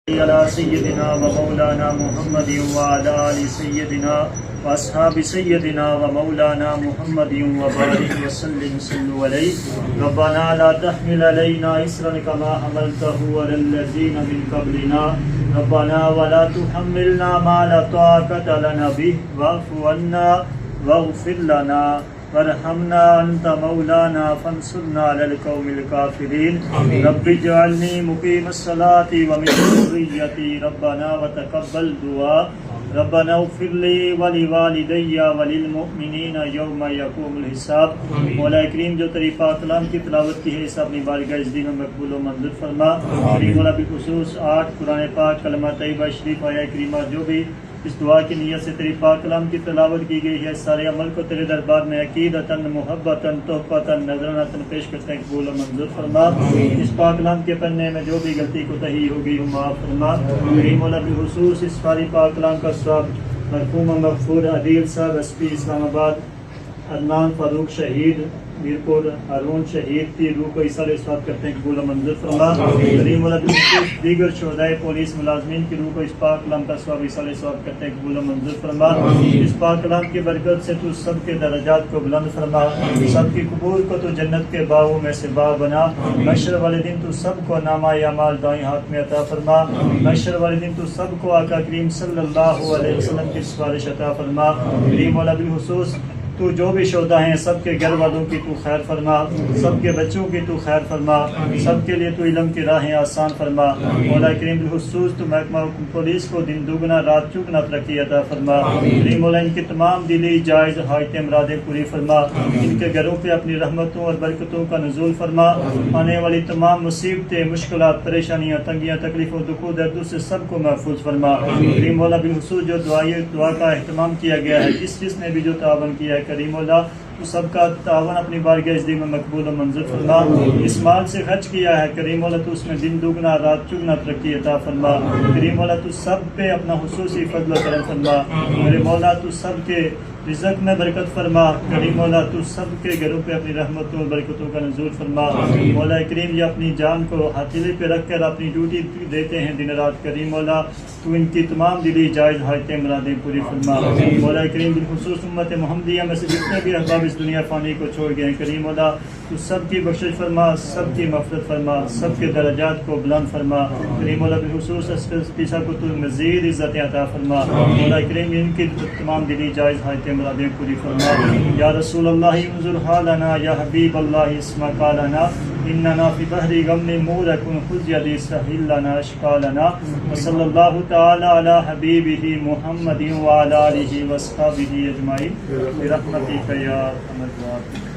على سيدنا ومولانا محمد وعلى آل سيدنا وأصحاب سيدنا ومولانا محمد وبارك وسلم صلوا عليه ربنا لا تحمل علينا إصرا كما حملته على الذين من قبلنا ربنا ولا تحملنا ما لا طاقة لنا به واعف عنا واغفر لنا وارحمنا انت مولانا فانصرنا على القوم الكافرين رب اجعلني مقيم الصلاة ومن ذريتي ربنا وتقبل دعاء ربنا اغفر لي ولوالدي وللمؤمنين يوم يقوم الحساب مولا کریم جو تیری پاک کلام کی تلاوت کی ہے اس اپنی بارگاہ اس دن میں مقبول و منظور فرما کریم مولا بالخصوص 8 قرآن پاک کلمہ طیبہ شریف آیہ کریمہ جو بھی اس دعا کی نیت سے تیری پاک کلام کی تلاوت کی گئی ہے سارے عمل کو تیرے دربار میں عقیدتاً محبتاً تحفۃً نذرانۃً پیش کرتے ہیں قبول و منظور فرما اس پاک کلام کے پڑھنے میں جو بھی غلطی کوتاہی ہو گئی ہو معاف فرما کریم مولا بالخصوص اس ساری پاک کلام کا ثواب مرحوم مغفور عدیل صاحب ایس پی اسلام آباد عدنان فاروق شہید میرپور ہارون شہید کی روح کو اصال ثواب کرتے ہیں قبول و منظور فرما کریم مولا بالخصوص دیگر شہدائے پولیس ملازمین کی روح کو اس پاک کلام کا ثواب اصال ثواب کرتے ہیں قبول و منظور فرما اس پاک کلام کی برکت سے تو سب کے درجات کو بلند فرما سب کی قبول کو تو جنت کے باغوں میں سے باغ بنا محشر والے دن تو سب کو نامہ اعمال دائیں ہاتھ میں عطا فرما محشر والے دن تو سب کو آقا کریم صلی اللہ علیہ وسلم کی سفارش عطا فرما کریم مولا بالخصوص تو جو بھی شہداء ہیں سب کے گھر والوں کی تو خیر فرما سب کے بچوں کی تو خیر فرما سب کے لیے تو علم کی راہیں آسان فرما مولا کریم بالخصوص تو محکمہ پولیس کو دن دگنا رات چگنا ترقی عطا فرما کریم مولا ان کی تمام دلی جائز حاجتیں مرادیں پوری فرما ان کے گھروں پہ اپنی رحمتوں اور برکتوں کا نزول فرما آنے والی تمام مصیبتیں مشکلات پریشانیاں تنگیاں تکلیفوں دکھوں دردوں سے سب کو محفوظ فرما کریم مولا بالخصوص جو دعا کا اہتمام کیا گیا ہے جس نے بھی جو تعاون کیا ہے کریم مولا تو سب کا تعاون اپنی بارگاہ اس دن میں مقبول و منظور فرما اس مال سے خرچ کیا ہے کریم مولا تو اس میں دن دگنا رات چگنا ترقی عطا فرما کریم مولا تو سب پہ اپنا خصوصی فضل و کرم فرما میرے مولا تو سب کے رزق میں برکت فرما کریم مولا تو سب کے گھروں پہ اپنی رحمتوں اور برکتوں کا نزول فرما مولا کریم یہ اپنی جان کو ہتھیلے پہ رکھ کر اپنی ڈیوٹی دیتے ہیں دن رات کریم مولا تو ان کی تمام دلی جائز حاجتیں مرادیں پوری فرما مولا کریم بالخصوص امت محمدیہ میں سے جتنے بھی احباب اس دنیا فانی کو چھوڑ گئے ہیں کریم مولا تو سب کی بخشش فرما سب کی مغفرت فرما سب کے درجات کو بلند فرما کریم مولا بالخصوص پیسا کو تو مزید عزت عطا فرما مولا کریم ان کی تمام دلی جائز حاجتیں مرادیں پوری فرما یا رسول اللہ انظر حالنا یا حبیب اللہ اسمع قالنا اننا فی بحر غم مورکن خذ یدی سہل لنا اشکالنا وصلی اللہ تعالی علی حبیبہ محمد وعلی آلہ واصحابہ اجمعین برحمتک یا ارحم الراحمین.